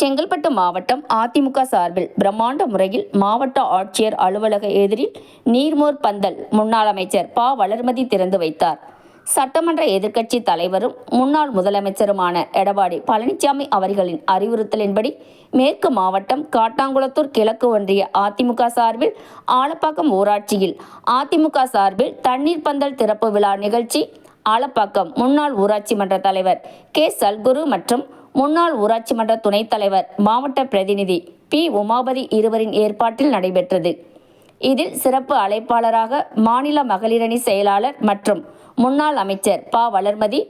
செங்கல்பட்டு மாவட்டம் அதிமுக சார்பில் பிரம்மாண்ட முறையில் மாவட்ட ஆட்சியர் அலுவலக எதிரில் நீர்மோர் பந்தல் முன்னாள் அமைச்சர் ப. வளர்மதி திறந்து வைத்தார். சட்டமன்ற எதிர்க்கட்சி தலைவரும் முன்னாள் முதலமைச்சருமான எடப்பாடி பழனிசாமி அவர்களின் அறிவுறுத்தலின்படி மேற்கு மாவட்டம் காட்டாங்குளத்தூர் கிழக்கு ஒன்றிய அதிமுக சார்பில் ஆலப்பாக்கம் ஊராட்சியில் அதிமுக சார்பில் தண்ணீர் பந்தல் திறப்பு விழா நிகழ்ச்சி ஆலப்பாக்கம் முன்னாள் ஊராட்சி மன்ற தலைவர் கே. சல்குரு மற்றும் முன்னாள் ஊராட்சி மன்ற துணைத் தலைவர் மாவட்ட பிரதிநிதி பி. உமாபதி இருவரின் ஏற்பாட்டில் நடைபெற்றது. இதில் சிறப்பு அழைப்பாளராக மாநில மகளிரணி செயலாளர் மற்றும் முன்னாள் அமைச்சர் ப. வளர்மதி,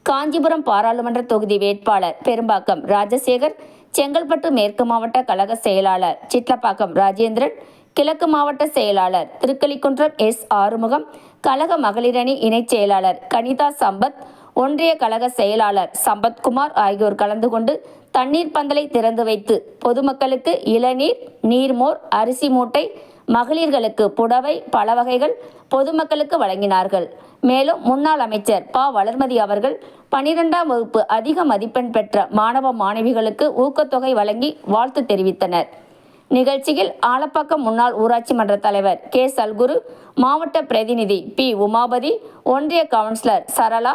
காஞ்சிபுரம் பாராளுமன்ற தொகுதி வேட்பாளர் பெரும்பாக்கம் ராஜசேகர், செங்கல்பட்டு மேற்கு மாவட்ட கழக செயலாளர் சிட்லப்பாக்கம் ராஜேந்திரன், கிழக்கு மாவட்ட செயலாளர் திருக்கலிக்குன்றம் எஸ். ஆறுமுகம், கழக மகளிரணி இணைச் செயலாளர் கனிதா சம்பத், ஒன்றிய கழக செயலாளர் சம்பத்குமார் ஆகியோர் கலந்து கொண்டு தண்ணீர் பந்தலை திறந்து வைத்து பொதுமக்களுக்கு இளநீர், நீர்மோர், அரிசி மூட்டை, மகளிர்களுக்கு புடவை, பல வகைகள் பொதுமக்களுக்கு வழங்கினார்கள். மேலும் முன்னாள் அமைச்சர் ப. வளர்மதி அவர்கள் 12ஆம் வகுப்பு அதிக மதிப்பெண் பெற்ற மாணவ மாணவிகளுக்கு ஊக்கத்தொகை வழங்கி வாழ்த்து தெரிவித்தனர். நிகழ்ச்சியில் ஆலப்பாக்கம் முன்னாள் ஊராட்சி மன்ற தலைவர் கே. சல்குரு, மாவட்ட பிரதிநிதி பி. உமாபதி, ஒன்றிய கவுன்சிலர் சரளா,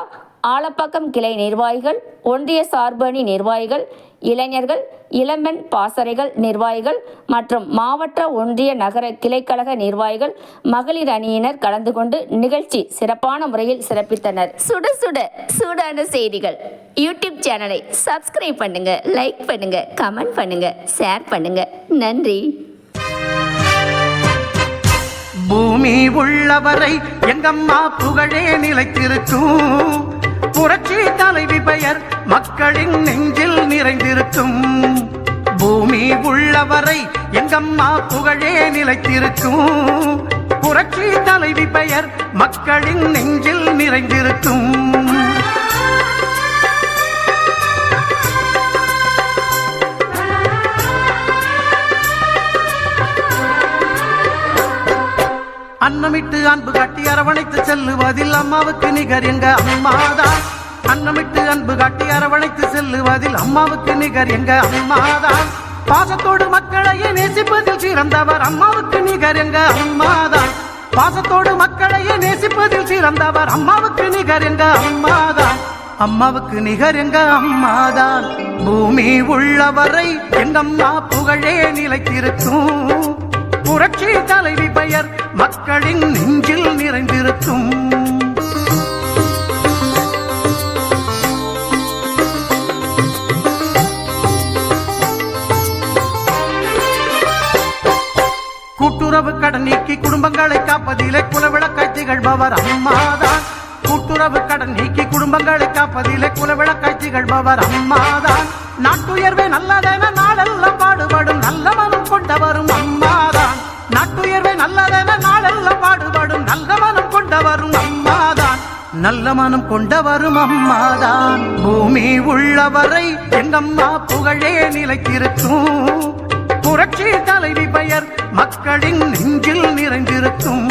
ஆலப்பாக்கம் கிளை நிர்வாகிகள், ஒன்றிய சார்பு அணி நிர்வாகிகள், இளைஞர்கள், இளம்பெண் பாசறைகள் நிர்வாகிகள் மற்றும் மாவட்ட ஒன்றிய நகர கிளைக்கழக நிர்வாகிகள், மகளிர் அணியினர் கலந்து கொண்டு நிகழ்ச்சி சிறப்பான முறையில் சிறப்பித்தனர். சுட சுட சூடான செய்திகள் யூடியூப் சேனலை சப்ஸ்கிரைப் பண்ணுங்க, லைக் பண்ணுங்க, கமெண்ட் பண்ணுங்க, ஷேர் பண்ணுங்க. நன்றி. பூமி உள்ளவரை எங்கம்மா புகழே நிலைத்திருக்கும். புரட்சி தலைவி பெயர் மக்களின் நெஞ்சில் நிறைந்திருக்கும். பூமி உள்ளவரை எங்கம்மா புகழே நிலைத்திருக்கும். புரட்சி தலைவி பெயர் மக்களின் நெஞ்சில் நிறைந்திருக்கும். அன்னமிட்டு அன்பு காட்டி அரவணைத்து செல்லுவதில் அம்மாவுக்கு நிகர் எங்க அம்மாதான். அன்னமிட்டு அன்பு காட்டி அரவணைத்து செல்லுவதில் அம்மாவுக்கு நிகர் எங்க அம்மாதான். பாசத்தோடு மக்களையே நேசிப்பதில் சிறந்தவர் அம்மாவுக்கு நிகர் எங்க அம்மாதான். பாசத்தோடு மக்களையே நேசிப்பதில் சிறந்தவர் அம்மாவுக்கு நிகர் எங்க அம்மாதான். அம்மாவுக்கு நிகர் எங்க அம்மாதான். பூமி உள்ளவரை எங்கம்மா புகழே நிலைத்திருக்கும். புரட்சி தலைவி பெயர் மக்களின் நெஞ்சில் நிறைந்திருக்கும். கூட்டுறவு கடன் நீக்கி குடும்பங்களை காப்பதிலே குலவிளக்காய் திகழ்பவர் அம்மாதான். கூட்டுறவு கடன் நீக்கி குடும்பங்களை காப்பதிலே குலவிளக்காய் திகழ்பவர் அம்மாதான். நாட்டுயர்வே நல்லதென நாளெல்லாம் பாடுபடும் நல்ல மனம் கொண்டவரும் அம்மாதான். நாட்டுயர்வே நல்லதென நாளெல்லாம் பாடுபடும் நல்ல மனம் கொண்டவரும் அம்மாதான். நல்ல மனம் கொண்டவரும் அம்மாதான். பூமி உள்ளவரை எங்கம்மா புகழே நிலைத்திருக்கும். புரட்சி தலைவி பெயர் மக்களின் நெஞ்சில் நிறைந்திருக்கும்.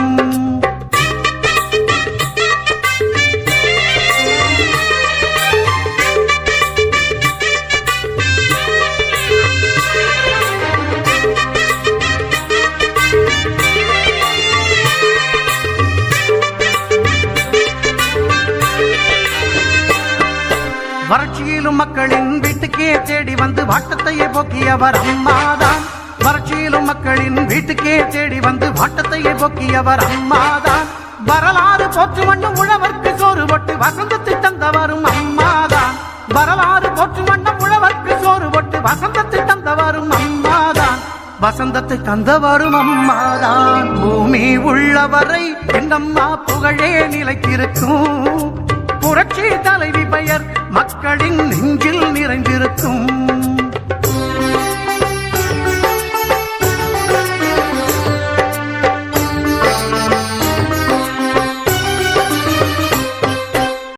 வறட்சியிலும் மக்களின் வீட்டுக்கே தேடி வந்து வாட்டத்தையே போக்கியவர் அம்மாதான். வறட்சியிலும் மக்களின் வீட்டுக்கே தேடி வந்து வாட்டத்தையே போக்கியவர் அம்மாதான். வரலாறு போற்று மண்ணும் உழவர்க்கு சோறு போட்டு வசந்தத்தை தந்தவரும் அம்மாதான். வரலாறு போற்று மண்ணும் உழவர்க்கு சோறு போட்டு வசந்தத்தை தந்தவரும் அம்மாதான். வசந்தத்தை தந்தவரும் அம்மாதான். பூமி உள்ளவரை எங்கம்மா புகழே நிலைத்திருக்கும். புரட்சி தலைவி பெயர் மக்களின் நெஞ்சில் நிறைந்திருக்கும்.